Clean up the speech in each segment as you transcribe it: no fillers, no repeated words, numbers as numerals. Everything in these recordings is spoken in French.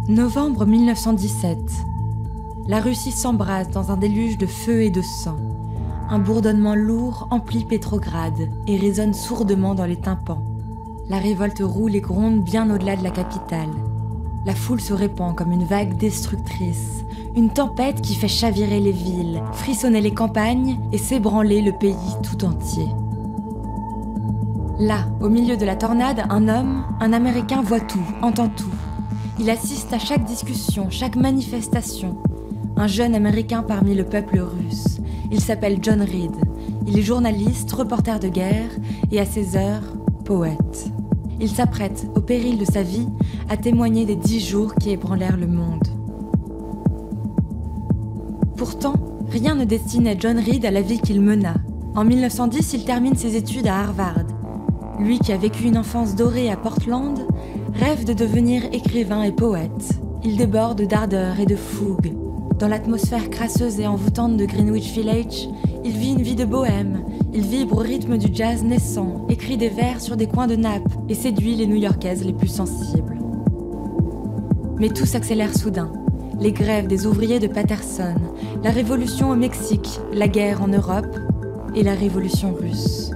Novembre 1917. La Russie s'embrase dans un déluge de feu et de sang. Un bourdonnement lourd emplit Petrograd et résonne sourdement dans les tympans. La révolte roule et gronde bien au-delà de la capitale. La foule se répand comme une vague destructrice, une tempête qui fait chavirer les villes, frissonner les campagnes et s'ébranler le pays tout entier. Là, au milieu de la tornade, un homme, un Américain voit tout, entend tout. Il assiste à chaque discussion, chaque manifestation. Un jeune Américain parmi le peuple russe. Il s'appelle John Reed. Il est journaliste, reporter de guerre et à ses heures, poète. Il s'apprête, au péril de sa vie, à témoigner des 10 jours qui ébranlèrent le monde. Pourtant, rien ne destinait John Reed à la vie qu'il mena. En 1910, il termine ses études à Harvard. Lui qui a vécu une enfance dorée à Portland, rêve de devenir écrivain et poète. Il déborde d'ardeur et de fougue. Dans l'atmosphère crasseuse et envoûtante de Greenwich Village, il vit une vie de bohème. Il vibre au rythme du jazz naissant, écrit des vers sur des coins de nappe et séduit les New-Yorkaises les plus sensibles. Mais tout s'accélère soudain. Les grèves des ouvriers de Patterson, la révolution au Mexique, la guerre en Europe et la révolution russe.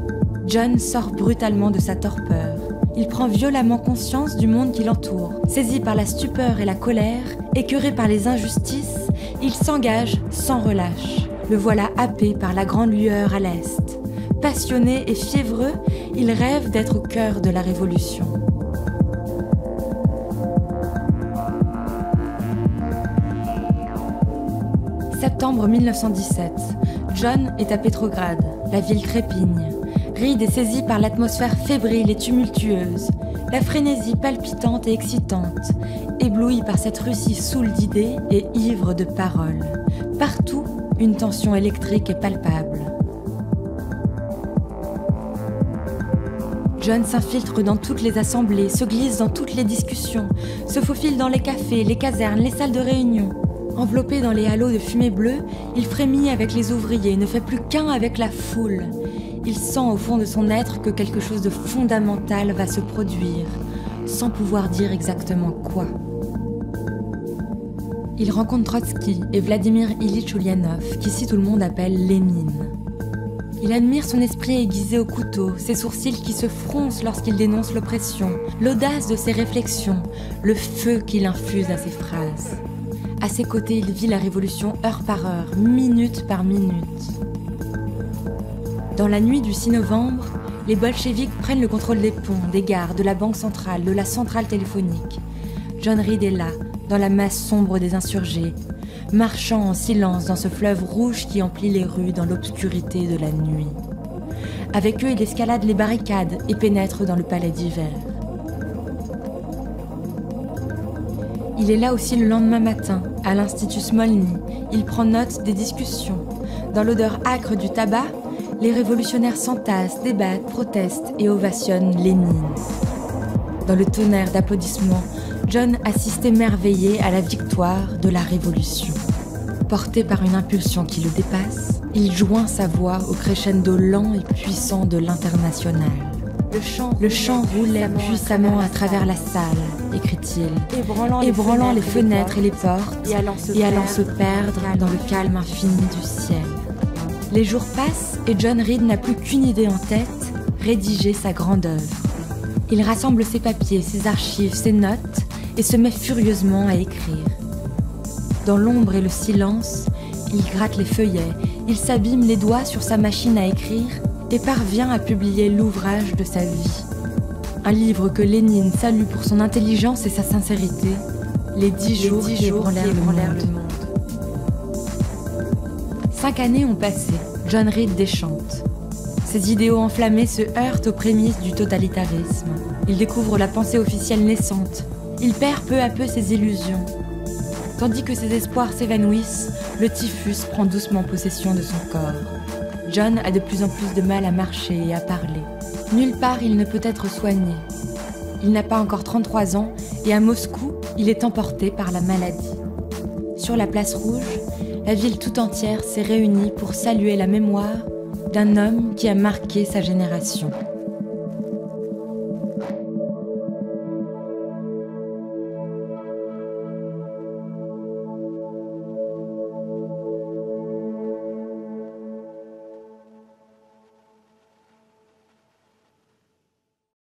John sort brutalement de sa torpeur. Il prend violemment conscience du monde qui l'entoure. Saisi par la stupeur et la colère, écœuré par les injustices, il s'engage sans relâche. Le voilà happé par la grande lueur à l'est. Passionné et fiévreux, il rêve d'être au cœur de la révolution. Septembre 1917. John est à Petrograd. La ville trépigne. Reed est saisi par l'atmosphère fébrile et tumultueuse, la frénésie palpitante et excitante, ébloui par cette Russie saoule d'idées et ivre de paroles. Partout, une tension électrique est palpable. John s'infiltre dans toutes les assemblées, se glisse dans toutes les discussions, se faufile dans les cafés, les casernes, les salles de réunion. Enveloppé dans les halos de fumée bleue, il frémit avec les ouvriers, ne fait plus qu'un avec la foule. Il sent au fond de son être que quelque chose de fondamental va se produire, sans pouvoir dire exactement quoi. Il rencontre Trotsky et Vladimir Ilitch Ulyanov, qu'ici tout le monde appelle Lénine. Il admire son esprit aiguisé au couteau, ses sourcils qui se froncent lorsqu'il dénonce l'oppression, l'audace de ses réflexions, le feu qu'il infuse à ses phrases. À ses côtés, il vit la révolution heure par heure, minute par minute. Dans la nuit du 6 novembre, les bolcheviks prennent le contrôle des ponts, des gares, de la banque centrale, de la centrale téléphonique. John Reed est là, dans la masse sombre des insurgés, marchant en silence dans ce fleuve rouge qui emplit les rues dans l'obscurité de la nuit. Avec eux, il escalade les barricades et pénètre dans le palais d'hiver. Il est là aussi le lendemain matin, à l'Institut Smolny. Il prend note des discussions. Dans l'odeur âcre du tabac, les révolutionnaires s'entassent, débattent, protestent et ovationnent Lénine. Dans le tonnerre d'applaudissements, John assiste émerveillé à la victoire de la révolution. Porté par une impulsion qui le dépasse, il joint sa voix au crescendo lent et puissant de l'Internationale. Le chant roulait puissamment à travers la salle, écrit-il, ébranlant les fenêtres et les portes et allant se perdre dans le calme infini du ciel. Les jours passent et John Reed n'a plus qu'une idée en tête, rédiger sa grande œuvre. Il rassemble ses papiers, ses archives, ses notes et se met furieusement à écrire. Dans l'ombre et le silence, il gratte les feuillets, il s'abîme les doigts sur sa machine à écrire et parvient à publier l'ouvrage de sa vie. Un livre que Lénine salue pour son intelligence et sa sincérité, les 10 jours qui ébranlèrent le monde. 5 années ont passé, John Reed déchante. Ses idéaux enflammés se heurtent aux prémices du totalitarisme. Il découvre la pensée officielle naissante. Il perd peu à peu ses illusions. Tandis que ses espoirs s'évanouissent, le typhus prend doucement possession de son corps. John a de plus en plus de mal à marcher et à parler. Nulle part il ne peut être soigné. Il n'a pas encore 33 ans et à Moscou, il est emporté par la maladie. Sur la place rouge, la ville tout entière s'est réunie pour saluer la mémoire d'un homme qui a marqué sa génération.